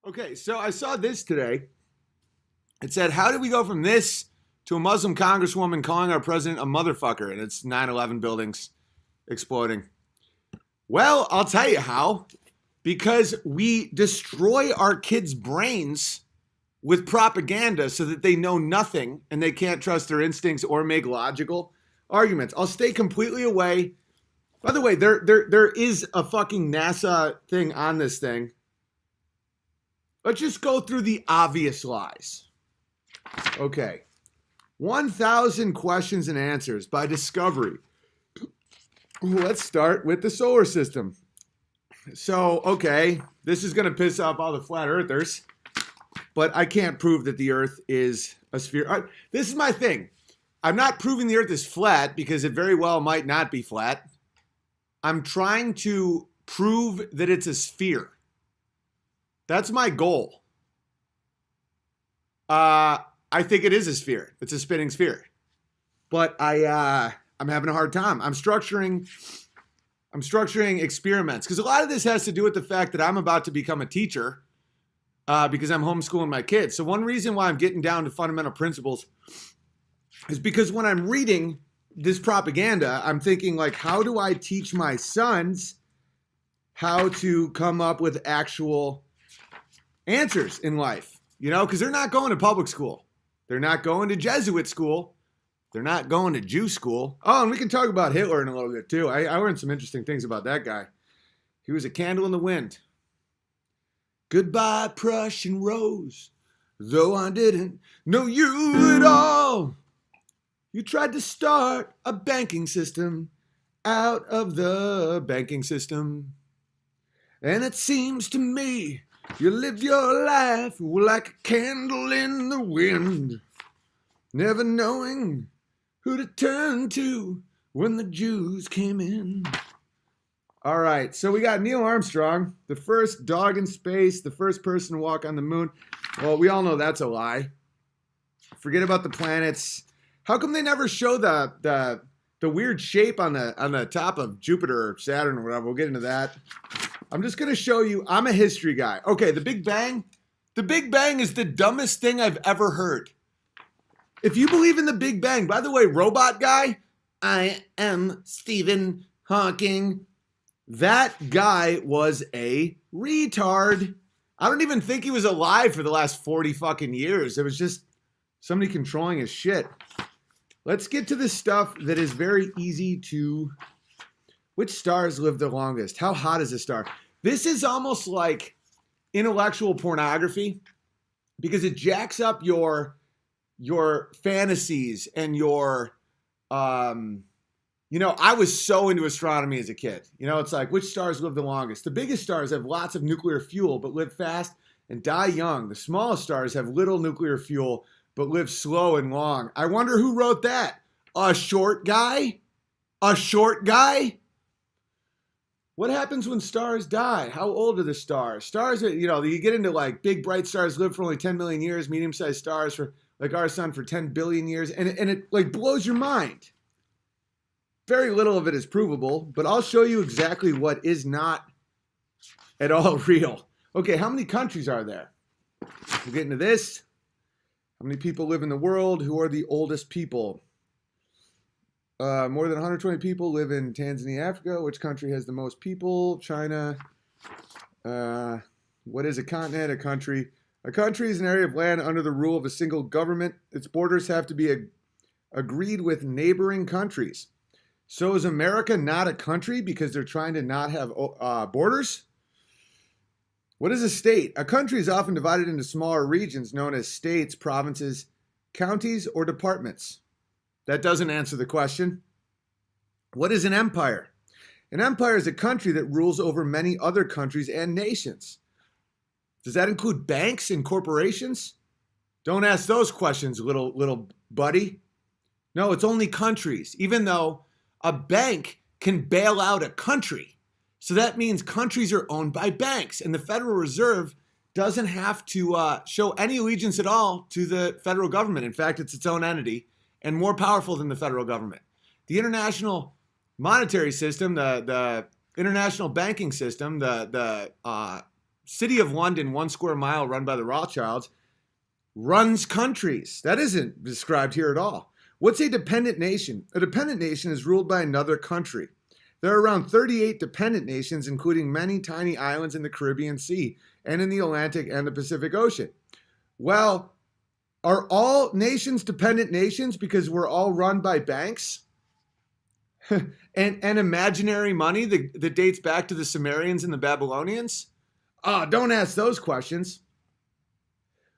Okay, so I saw this today. It said, how did we go from this to a Muslim congresswoman calling our president a motherfucker? And it's 9/11 buildings exploding. Well, I'll tell you how. Because we destroy our kids' brains with propaganda so that they know nothing and they can't trust their instincts or make logical arguments. I'll stay completely away. By the way, there is a fucking NASA thing on this thing. Let's just go through the obvious lies. Okay. 1,000 questions and answers by Discovery. Let's start with the solar system. So, okay, this is going to piss off all the flat earthers, but I can't prove that the earth is a sphere. This is my thing. I'm not proving the earth is flat because it very well might not be flat. I'm trying to prove that it's a sphere. That's my goal. I think it is a sphere. It's a spinning sphere. But I'm having a hard time. I'm structuring experiments because a lot of this has to do with the fact that I'm about to become a teacher because I'm homeschooling my kids. So one reason why I'm getting down to fundamental principles is because when I'm reading this propaganda, I'm thinking like, how do I teach my sons how to come up with actual answers in life? You know, because they're not going to public school. They're not going to Jesuit school. They're not going to Jew school. Oh, and we can talk about Hitler in a little bit too. I learned some interesting things about that guy. He was a candle in the wind. Goodbye, Prussian rose, though I didn't know you at all. You tried to start a banking system out of the banking system. And it seems to me you lived your life like a candle in the wind, never knowing who to turn to when the Jews came in. All right, so we got Neil Armstrong, the first dog in space, the first person to walk on the moon. Well, we all know that's a lie. Forget about the planets. How come they never show the weird shape on the top of Jupiter or Saturn or whatever? We'll get into that. I'm just going to show you, I'm a history guy. Okay, the Big Bang. The Big Bang is the dumbest thing I've ever heard. If you believe in the Big Bang, by the way, robot guy, I am Stephen Hawking. That guy was a retard. I don't even think he was alive for the last 40 fucking years. It was just somebody controlling his shit. Let's get to the stuff that is very easy to... Which stars live the longest? How hot is a star? This is almost like intellectual pornography because it jacks up your fantasies and your, I was so into astronomy as a kid. You know, it's like, which stars live the longest? The biggest stars have lots of nuclear fuel but live fast and die young. The smallest stars have little nuclear fuel but live slow and long. I wonder who wrote that? A short guy? A short guy? What happens when stars die? How old are the stars? Stars are, you get into like big bright stars live for only 10 million years, medium-sized stars for like our sun for 10 billion years, and it like blows your mind. Very little of it is provable, but I'll show you exactly what is not at all real. Okay, how many countries are there? We'll get into this. How many people live in the world? Who are the oldest people? More than 120 people live in Tanzania, Africa. Which country has the most people? China. What is a continent? A country. A country is an area of land under the rule of a single government. Its borders have to be agreed with neighboring countries. So is America not a country because they're trying to not have borders? What is a state? A country is often divided into smaller regions known as states, provinces, counties, or departments. That doesn't answer the question. What is an empire? An empire is a country that rules over many other countries and nations. Does that include banks and corporations? Don't ask those questions, little buddy. No, it's only countries, even though a bank can bail out a country. So that means countries are owned by banks, and the Federal Reserve doesn't have to show any allegiance at all to the federal government. In fact, it's its own entity and more powerful than the federal government. The international monetary system, the international banking system, the city of London, 1 square mile run by the Rothschilds, runs countries. That isn't described here at all. What's a dependent nation? A dependent nation is ruled by another country. There are around 38 dependent nations, including many tiny islands in the Caribbean Sea and in the Atlantic and the Pacific Ocean. Well, are all nations dependent nations because we're all run by banks? and imaginary money that dates back to the Sumerians and the Babylonians? Don't ask those questions.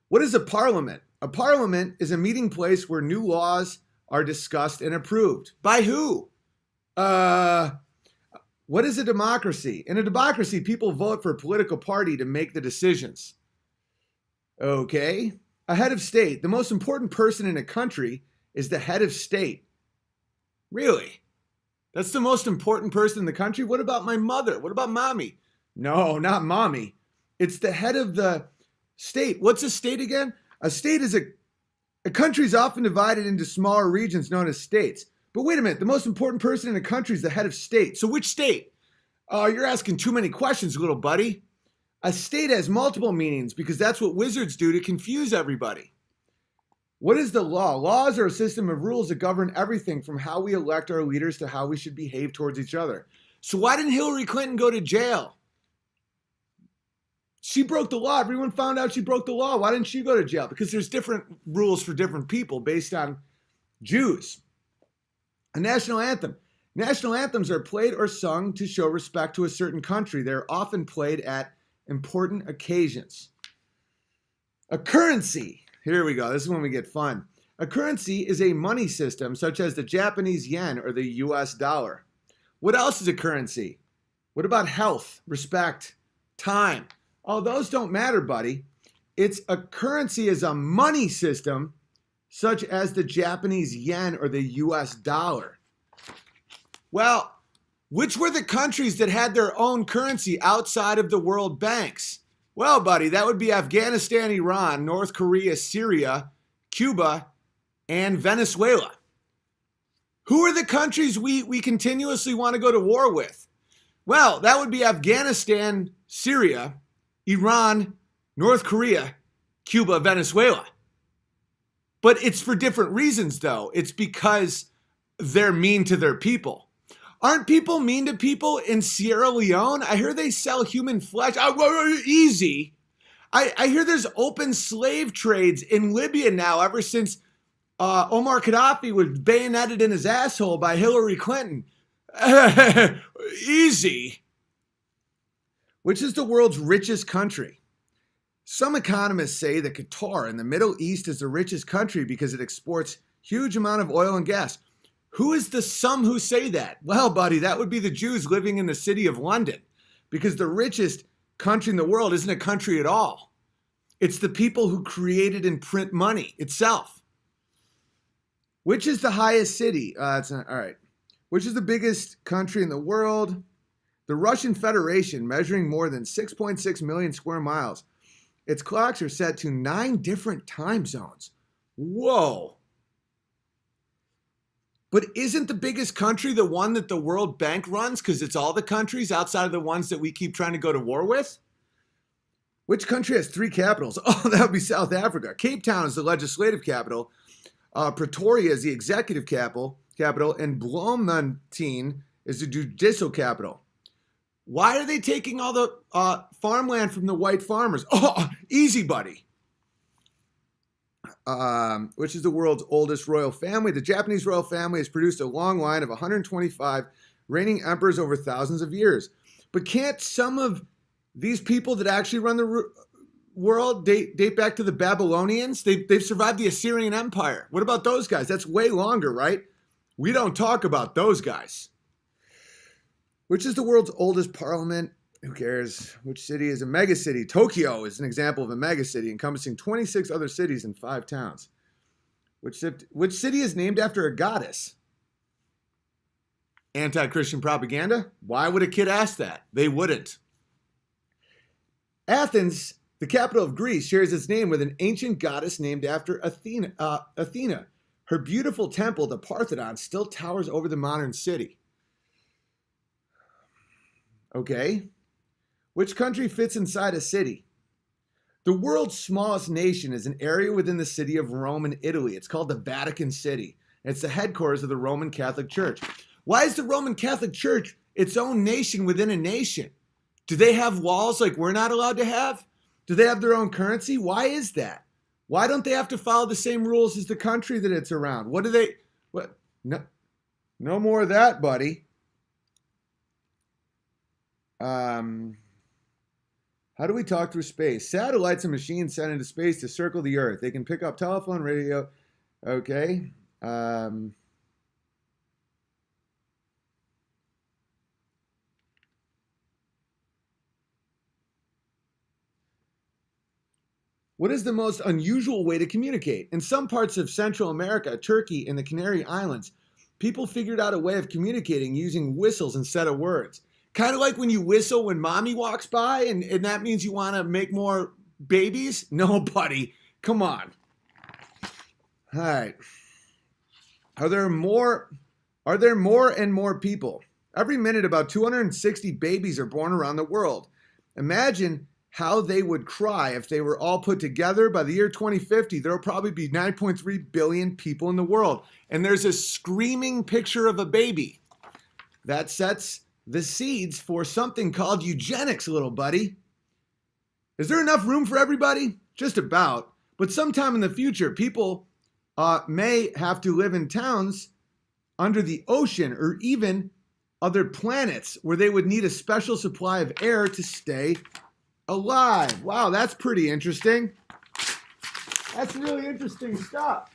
What is a parliament? A parliament is a meeting place where new laws are discussed and approved. By who? What is a democracy? In a democracy, people vote for a political party to make the decisions. Okay. A head of state. The most important person in a country is the head of state. Really? That's the most important person in the country? What about my mother? What about mommy? No, not mommy. It's the head of the state. What's a state again? A state is a country is often divided into smaller regions known as states. But wait a minute, the most important person in a country is the head of state. So which state? You're asking too many questions, little buddy. A state has multiple meanings because that's what wizards do to confuse everybody. What is the law? Laws are a system of rules that govern everything from how we elect our leaders to how we should behave towards each other. So why didn't Hillary Clinton go to jail? She broke the law. Everyone found out she broke the law. Why didn't she go to jail? Because there's different rules for different people based on Jews. A national anthem. National anthems are played or sung to show respect to a certain country. They're often played at important occasions. A currency. Here we go. This is when we get fun. A currency is a money system such as the Japanese yen or the US dollar. What else is a currency? What about health, respect, time? Oh, those don't matter, buddy. It's a currency is a money system such as the Japanese yen or the US dollar. Well, which were the countries that had their own currency outside of the world banks? Well, buddy, that would be Afghanistan, Iran, North Korea, Syria, Cuba, and Venezuela. Who are the countries we continuously want to go to war with? Well, that would be Afghanistan, Syria, Iran, North Korea, Cuba, Venezuela. But it's for different reasons, though. It's because they're mean to their people. Aren't people mean to people in Sierra Leone? I hear they sell human flesh. Easy. I hear there's open slave trades in Libya now ever since Omar Gaddafi was bayoneted in his asshole by Hillary Clinton. Easy. Which is the world's richest country? Some economists say that Qatar in the Middle East is the richest country because it exports huge amount of oil and gas. Who is the some who say that? Well, buddy, that would be the Jews living in the city of London, because the richest country in the world isn't a country at all. It's the people who created and print money itself. Which is the highest city? It's not, all right. Which is the biggest country in the world? The Russian Federation, measuring more than 6.6 million square miles. Its clocks are set to 9 different time zones. Whoa. But isn't the biggest country the one that the World Bank runs because it's all the countries outside of the ones that we keep trying to go to war with? Which country has 3 capitals? Oh, that would be South Africa. Cape Town is the legislative capital. Pretoria is the executive capital, and Bloemfontein is the judicial capital. Why are they taking all the farmland from the white farmers? Oh, easy, buddy. Which is the world's oldest royal family. The Japanese royal family has produced a long line of 125 reigning emperors over thousands of years. But can't some of these people that actually run the world date back to the Babylonians? They've survived the Assyrian Empire. What about those guys? That's way longer, right? We don't talk about those guys. Which is the world's oldest parliament? Who cares? Which city is a megacity? Tokyo is an example of a megacity encompassing 26 other cities and 5 towns. Which city is named after a goddess? Anti-Christian propaganda? Why would a kid ask that? They wouldn't. Athens, the capital of Greece, shares its name with an ancient goddess named after Athena. Her beautiful temple, the Parthenon, still towers over the modern city. Okay. Which country fits inside a city? The world's smallest nation is an area within the city of Rome in Italy. It's called the Vatican City. It's the headquarters of the Roman Catholic Church. Why is the Roman Catholic Church its own nation within a nation? Do they have walls like we're not allowed to have? Do they have their own currency? Why is that? Why don't they have to follow the same rules as the country that it's around? What? No, no more of that, buddy. How do we talk through space? Satellites and machines sent into space to circle the Earth. They can pick up telephone, radio. Okay. What is the most unusual way to communicate? In some parts of Central America, Turkey, and the Canary Islands, people figured out a way of communicating using whistles instead of words. Kind of like when you whistle when mommy walks by and that means you want to make more babies? No, buddy. Come on. All right. Are there more and more people? Every minute, about 260 babies are born around the world. Imagine how they would cry if they were all put together. By the year 2050, there will probably be 9.3 billion people in the world. And there's a screaming picture of a baby. That sets the seeds for something called eugenics, little buddy. Is there enough room for everybody? Just about. But sometime in the future, people may have to live in towns under the ocean or even other planets where they would need a special supply of air to stay alive. Wow, that's pretty interesting. That's really interesting stuff.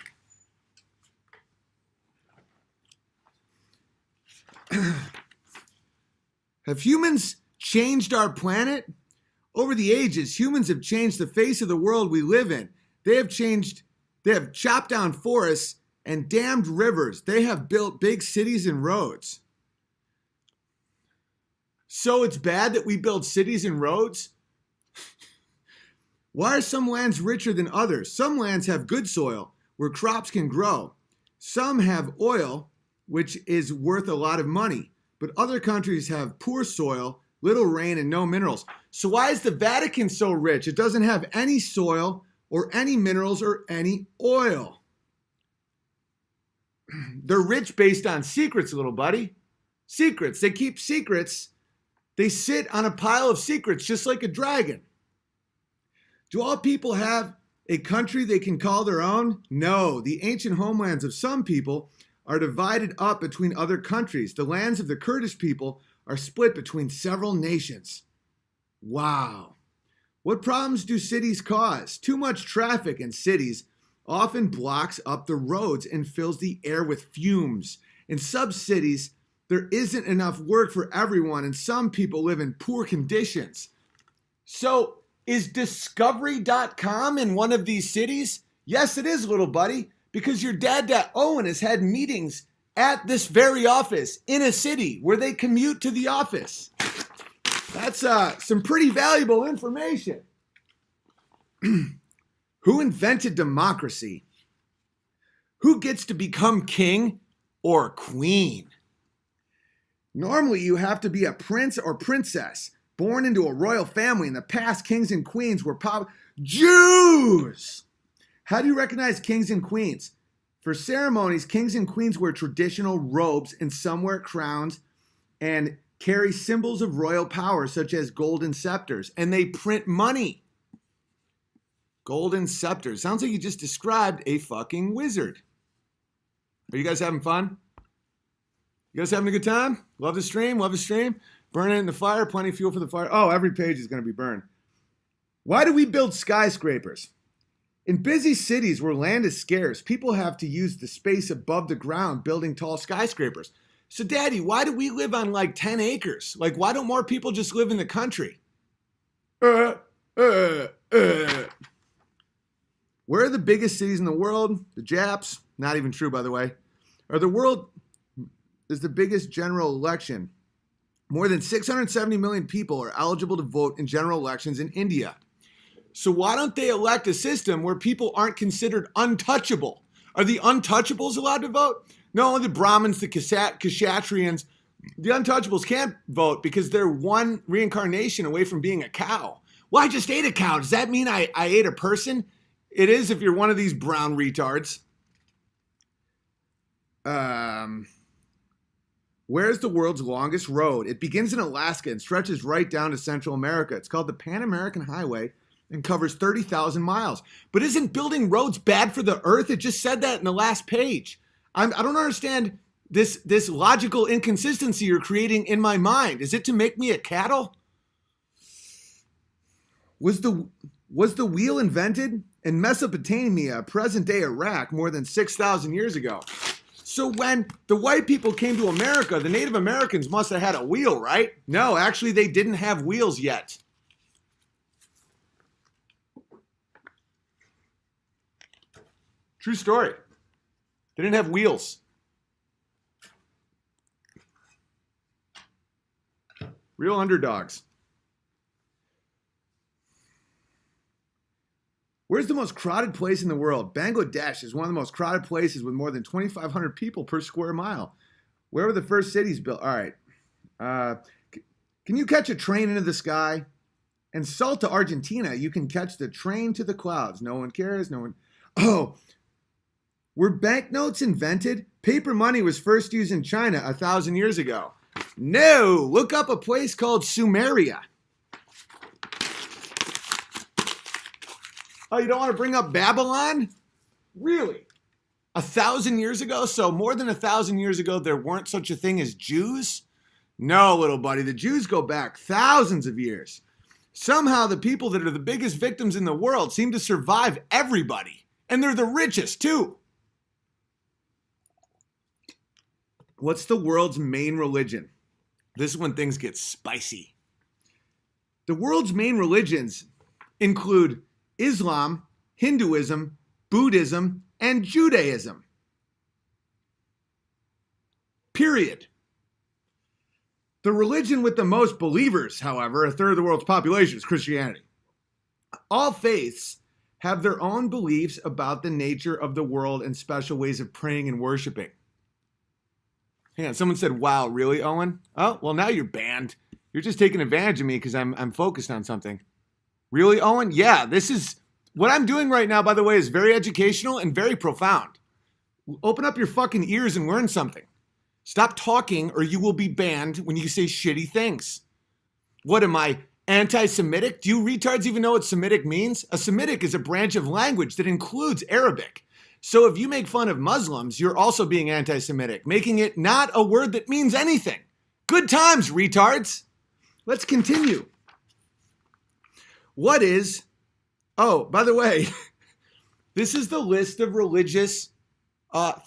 Have humans changed our planet? Over the ages, humans have changed the face of the world we live in. They have chopped down forests and dammed rivers. They have built big cities and roads. So it's bad that we build cities and roads? Why are some lands richer than others? Some lands have good soil where crops can grow. Some have oil, which is worth a lot of money. But other countries have poor soil, little rain, and no minerals. So why is the Vatican so rich? It doesn't have any soil or any minerals or any oil. They're rich based on secrets, little buddy. Secrets. They keep secrets. They sit on a pile of secrets just like a dragon. Do all people have a country they can call their own? No. The ancient homelands of some people are divided up between other countries. The lands of the Kurdish people are split between several nations. Wow. What problems do cities cause? Too much traffic in cities often blocks up the roads and fills the air with fumes. In sub-cities, there isn't enough work for everyone, and some people live in poor conditions. So, is Discovery.com in one of these cities? Yes, it is, little buddy, because your dad, Owen, has had meetings at this very office in a city where they commute to the office. That's some pretty valuable information. Who invented democracy? Who gets to become king or queen? Normally, you have to be a prince or princess born into a royal family. In the past, kings and queens were Jews. How do you recognize kings and queens? For ceremonies, kings and queens wear traditional robes and some wear crowns and carry symbols of royal power such as golden scepters. And they print money. Golden scepters. Sounds like you just described a fucking wizard. Are you guys having fun? You guys having a good time? Love the stream? Love the stream? Burn it in the fire? Plenty of fuel for the fire? Oh, every page is going to be burned. Why do we build skyscrapers? In busy cities where land is scarce, people have to use the space above the ground building tall skyscrapers. So, Daddy, why do we live on like 10 acres? Like, why don't more people just live in the country? Where are the biggest cities in the world? The Japs, not even true, by the way. The world is the biggest general election. More than 670 million people are eligible to vote in general elections in India. So why don't they elect a system where people aren't considered untouchable? Are the untouchables allowed to vote? No, the Brahmins, the Kshatriyans, The untouchables can't vote because they're one reincarnation away from being a cow. Well, I just ate a cow. Does that mean I ate a person? It is if you're one of these brown retards. Where's the world's longest road? It begins in Alaska and stretches right down to Central America. It's called the Pan American Highway and covers 30,000 miles. But isn't building roads bad for the earth? It just said that in the last page. I don't understand this logical inconsistency you're creating in my mind. Is it to make me a cattle? Was the wheel invented in Mesopotamia, present-day Iraq, more than 6,000 years ago? So when the white people came to America, the Native Americans must have had a wheel, right? No, actually they didn't have wheels yet. True story. They didn't have wheels. Real underdogs. Where's the most crowded place in the world? Bangladesh is one of the most crowded places with more than 2,500 people per square mile. Where were the first cities built? All right. Can you catch a train into the sky? And Salta, Argentina, you can catch the train to the clouds. No one cares. No one. Oh, were banknotes invented? Paper money was first used in China 1,000 years ago. No, look up a place called Sumeria. Oh, you don't want to bring up Babylon? Really? 1,000 years ago? So more than 1,000 years ago, there weren't such a thing as Jews? No, little buddy, the Jews go back thousands of years. Somehow the people that are the biggest victims in the world seem to survive everybody. And they're the richest too. What's the world's main religion? This is when things get spicy. The world's main religions include Islam, Hinduism, Buddhism, and Judaism. Period. The religion with the most believers, however, a third of the world's population, is Christianity. All faiths have their own beliefs about the nature of the world and special ways of praying and worshiping. Hang on, someone said, wow, really, Owen? Oh, well, now you're banned. You're just taking advantage of me because I'm focused on something. Really, Owen? Yeah, this is, what I'm doing right now, by the way, is very educational and very profound. Open up your fucking ears and learn something. Stop talking or you will be banned when you say shitty things. What am I, anti-Semitic? Do you retards even know what Semitic means? A Semitic is a branch of language that includes Arabic. So if you make fun of Muslims, you're also being anti-Semitic, making it not a word that means anything. Good times, retards. Let's continue. What is, oh, by the way, this is the list of religious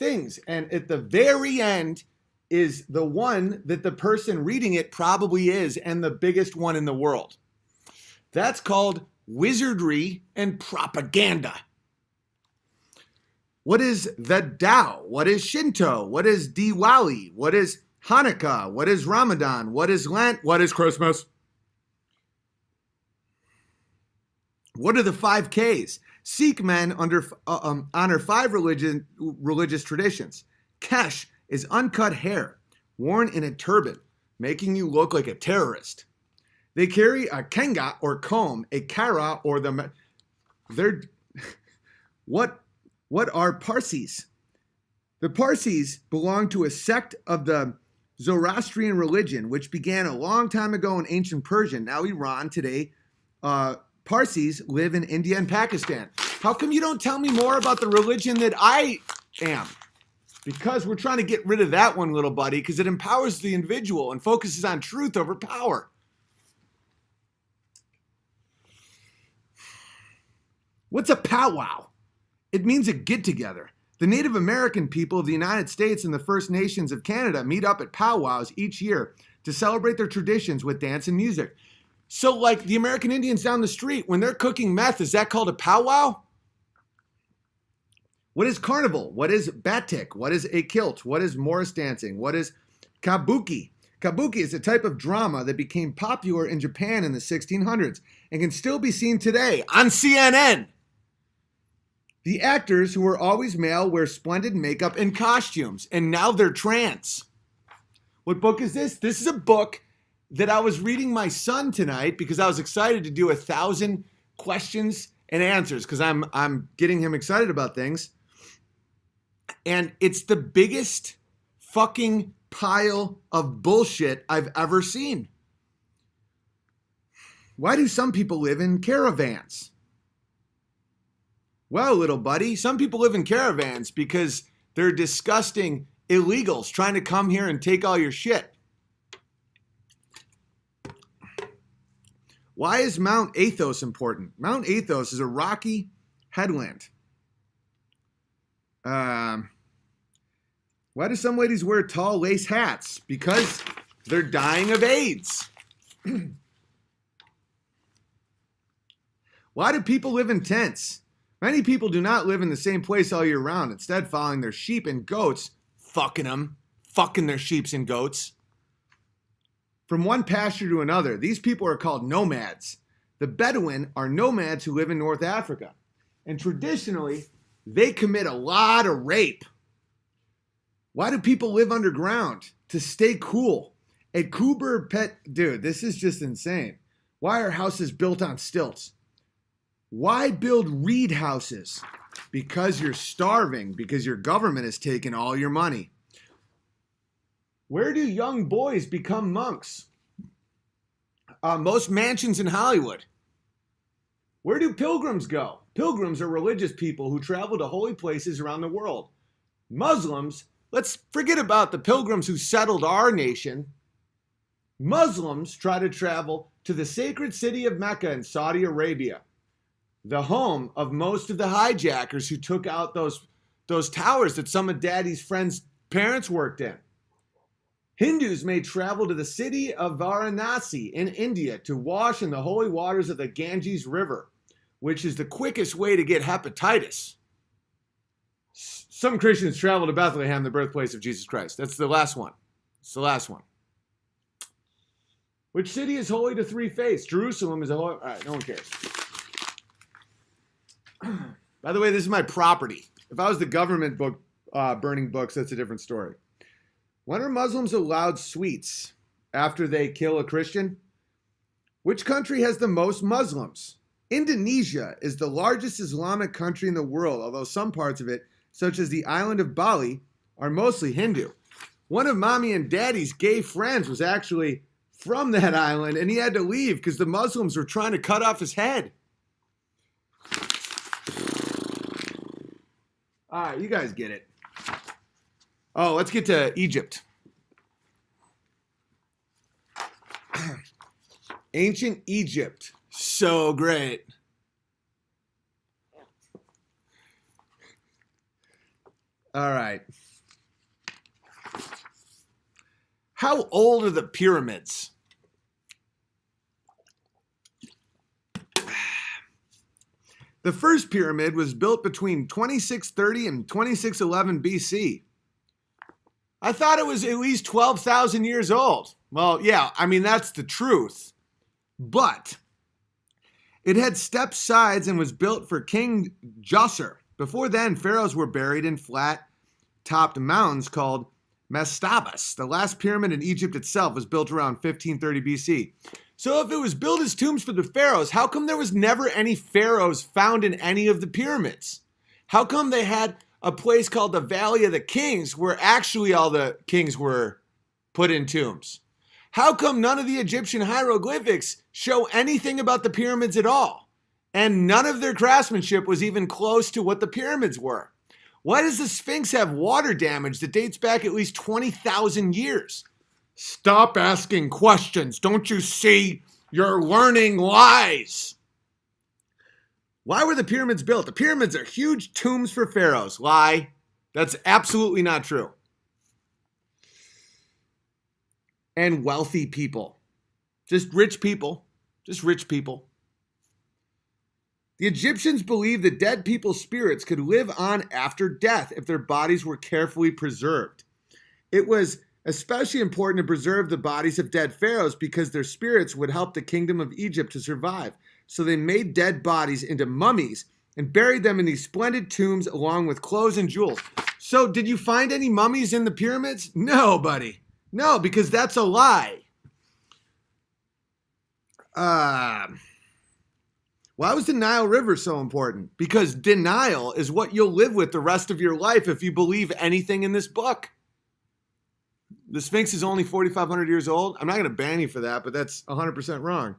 things. And at the very end is the one that the person reading it probably is, and the biggest one in the world. That's called wizardry and propaganda. What is the Tao? What is Shinto? What is Diwali? What is Hanukkah? What is Ramadan? What is Lent? What is Christmas? What are the 5 Ks? Sikh men honor 5 religious traditions. Kesh is uncut hair, worn in a turban, making you look like a terrorist. They carry a kenga or comb, a kara or What are Parsis? The Parsis belong to a sect of the Zoroastrian religion, which began a long time ago in ancient Persia, now Iran. Today, Parsis live in India and Pakistan. How come you don't tell me more about the religion that I am? Because we're trying to get rid of that one, little buddy, because it empowers the individual and focuses on truth over power. What's a powwow? It means a get-together. The Native American people of the United States and the First Nations of Canada meet up at powwows each year to celebrate their traditions with dance and music. So like the American Indians down the street, when they're cooking meth, is that called a powwow? What is carnival? What is batik? What is a kilt? What is Morris dancing? What is kabuki? Kabuki is a type of drama that became popular in Japan in the 1600s and can still be seen today on CNN. The actors, who were always male, wear splendid makeup and costumes, and now they're trans. What book is this? This is a book that I was reading my son tonight because I was excited to do 1,000 questions and answers because I'm getting him excited about things. And it's the biggest fucking pile of bullshit I've ever seen. Why do some people live in caravans? Well, little buddy, some people live in caravans because they're disgusting illegals trying to come here and take all your shit. Why is Mount Athos important? Mount Athos is a rocky headland. Why do some ladies wear tall lace hats? Because they're dying of AIDS. Why do people live in tents? Many people do not live in the same place all year round, instead following their sheep and goats, fucking their sheep and goats. From one pasture to another, these people are called nomads. The Bedouin are nomads who live in North Africa. And traditionally, they commit a lot of rape. Why do people live underground? To stay cool. At Cooper Pet, dude, this is just insane. Why are houses built on stilts? Why build reed houses? Because you're starving, because your government has taken all your money. Where do young boys become monks? Most mansions in Hollywood. Where do pilgrims go? Pilgrims are religious people who travel to holy places around the world. Muslims, let's forget about the pilgrims who settled our nation. Muslims try to travel to the sacred city of Mecca in Saudi Arabia, the home of most of the hijackers who took out those towers that some of Daddy's friends' parents worked in. Hindus may travel to the city of Varanasi in India to wash in the holy waters of the Ganges River, which is the quickest way to get hepatitis. Some Christians travel to Bethlehem, the birthplace of Jesus Christ. That's the last one. It's the last one. Which city is holy to three faiths? Jerusalem is a holy... All right, no one cares. By the way, this is my property. If I was the government book burning books, that's a different story. When are Muslims allowed sweets after they kill a Christian? Which country has the most Muslims? Indonesia is the largest Islamic country in the world, although some parts of it, such as the island of Bali, are mostly Hindu. One of Mommy and Daddy's gay friends was actually from that island, and he had to leave because the Muslims were trying to cut off his head. All right, you guys get it. Oh, let's get to Egypt. Ancient Egypt. So great. All right. How old are the pyramids? The first pyramid was built between 2630 and 2611 BC. I thought it was at least 12,000 years old. Well, yeah, I mean, that's the truth. But it had stepped sides and was built for King Djoser. Before then, pharaohs were buried in flat-topped mounds called mastabas. The last pyramid in Egypt itself was built around 1530 BC. So if it was built as tombs for the pharaohs, how come there was never any pharaohs found in any of the pyramids? How come they had a place called the Valley of the Kings where actually all the kings were put in tombs? How come none of the Egyptian hieroglyphics show anything about the pyramids at all? And none of their craftsmanship was even close to what the pyramids were? Why does the Sphinx have water damage that dates back at least 20,000 years? Stop asking questions. Don't you see? You're learning lies. Why were the pyramids built? The pyramids are huge tombs for pharaohs. Lie. That's absolutely not true. And wealthy people. Just rich people. Just rich people. The Egyptians believed that dead people's spirits could live on after death if their bodies were carefully preserved. It was especially important to preserve the bodies of dead pharaohs because their spirits would help the kingdom of Egypt to survive. So they made dead bodies into mummies and buried them in these splendid tombs along with clothes and jewels. So did you find any mummies in the pyramids? No, buddy. No, because that's a lie. Why was the Nile River so important? Because denial is what you'll live with the rest of your life if you believe anything in this book. The Sphinx is only 4,500 years old. I'm not going to ban you for that, but that's 100% wrong.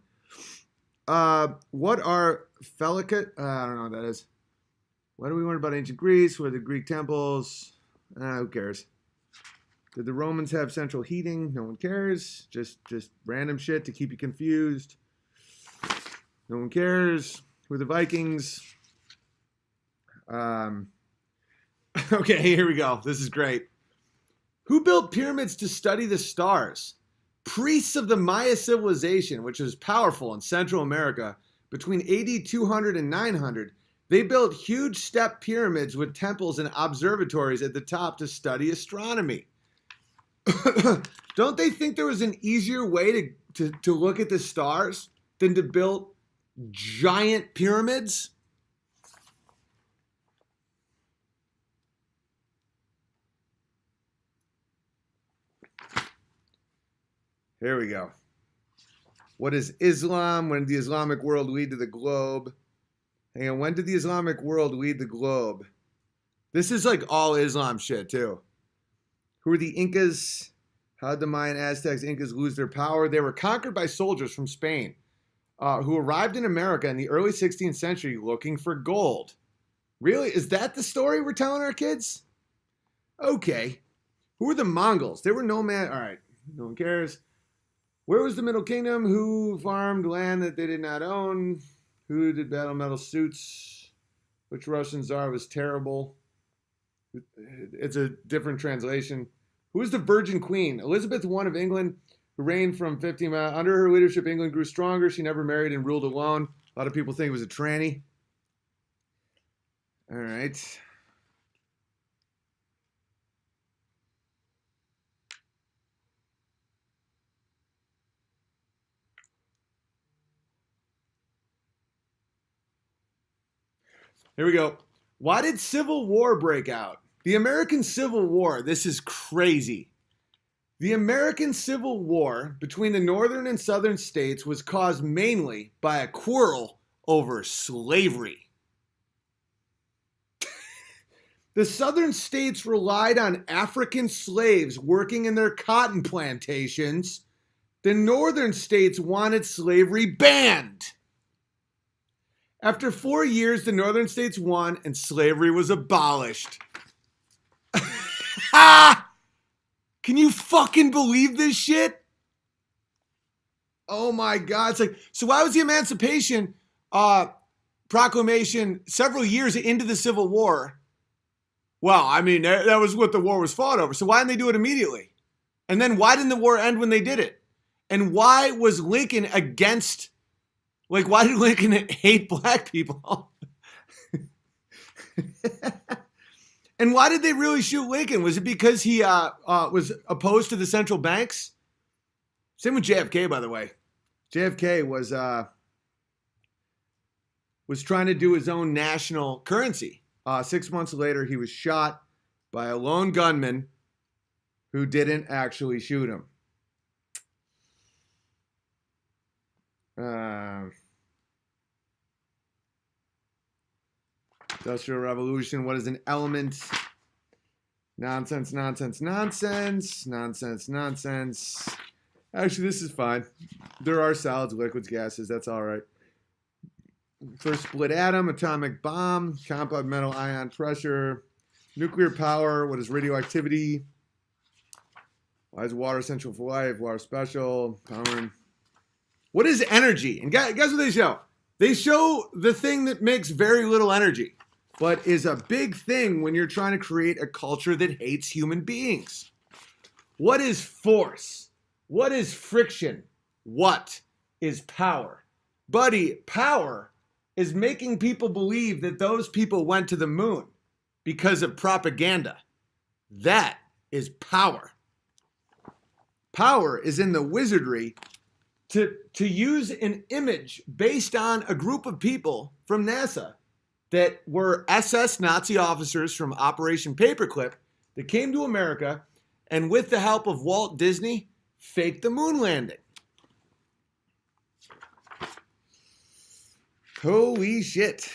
What are Felicate? I don't know what that is. What do we learn about ancient Greece? What are the Greek temples? Who cares? Did the Romans have central heating? No one cares. Just random shit to keep you confused. No one cares. Who are the Vikings? Okay, here we go. This is great. Who built pyramids to study the stars? Priests of the Maya civilization, which was powerful in Central America between AD 200 and 900. They built huge step pyramids with temples and observatories at the top to study astronomy. Don't they think there was an easier way to look at the stars than to build giant pyramids? Here we go. What is Islam? When did the Islamic world lead to the globe? Hang on, when did the Islamic world lead the globe? This is like all Islam shit, too. Who are the Incas? How did the Mayan, Aztecs, Incas lose their power? They were conquered by soldiers from Spain who arrived in America in the early 16th century looking for gold. Really? Is that the story we're telling our kids? Okay. Who are the Mongols? They were nomad. All right. No one cares. Where was the Middle Kingdom? Who farmed land that they did not own? Who did battle metal suits? Which Russian czar was terrible? It's a different translation. Who is the Virgin Queen? Elizabeth I of England, who reigned from 15 miles. Under her leadership, England grew stronger. She never married and ruled alone. A lot of people think it was a tranny. All right. Here we go. Why did Civil War break out? The American Civil War, this is crazy. The American Civil War between the northern and southern states was caused mainly by a quarrel over slavery. The southern states relied on African slaves working in their cotton plantations. The northern states wanted slavery banned. After 4 years, the northern states won and slavery was abolished. Can you fucking believe this shit? Oh my God. It's like, so why was the Emancipation Proclamation several years into the Civil War? Well, I mean, that was what the war was fought over. So why didn't they do it immediately? And then why didn't the war end when they did it? And why was Lincoln against, like, why did Lincoln hate black people? And why did they really shoot Lincoln? Was it because he was opposed to the central banks? Same with JFK, by the way. JFK was trying to do his own national currency. 6 months later, he was shot by a lone gunman who didn't actually shoot him. Industrial Revolution. What is an element? Nonsense, nonsense, nonsense, nonsense, nonsense. Actually, this is fine. There are solids, liquids, gases. That's all right. First split atom, atomic bomb, compound metal ion pressure, nuclear power. What is radioactivity? Why is water essential for life? Water special. Power. What is energy? And guess what they show? They show the thing that makes very little energy, but is a big thing when you're trying to create a culture that hates human beings. What is force? What is friction? What is power? Buddy, power is making people believe that those people went to the moon because of propaganda. That is power. Power is in the wizardry to use an image based on a group of people from NASA that were SS Nazi officers from Operation Paperclip that came to America and with the help of Walt Disney, faked the moon landing. Holy shit.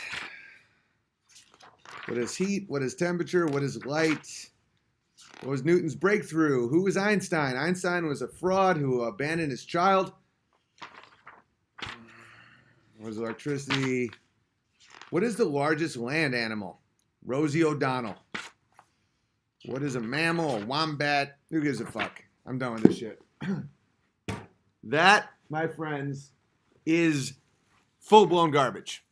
What is heat? What is temperature? What is light? What was Newton's breakthrough? Who was Einstein? Einstein was a fraud who abandoned his child. What is electricity? What is the largest land animal? Rosie O'Donnell. What is a mammal? A wombat? Who gives a fuck? I'm done with this shit. That, my friends, is full-blown garbage.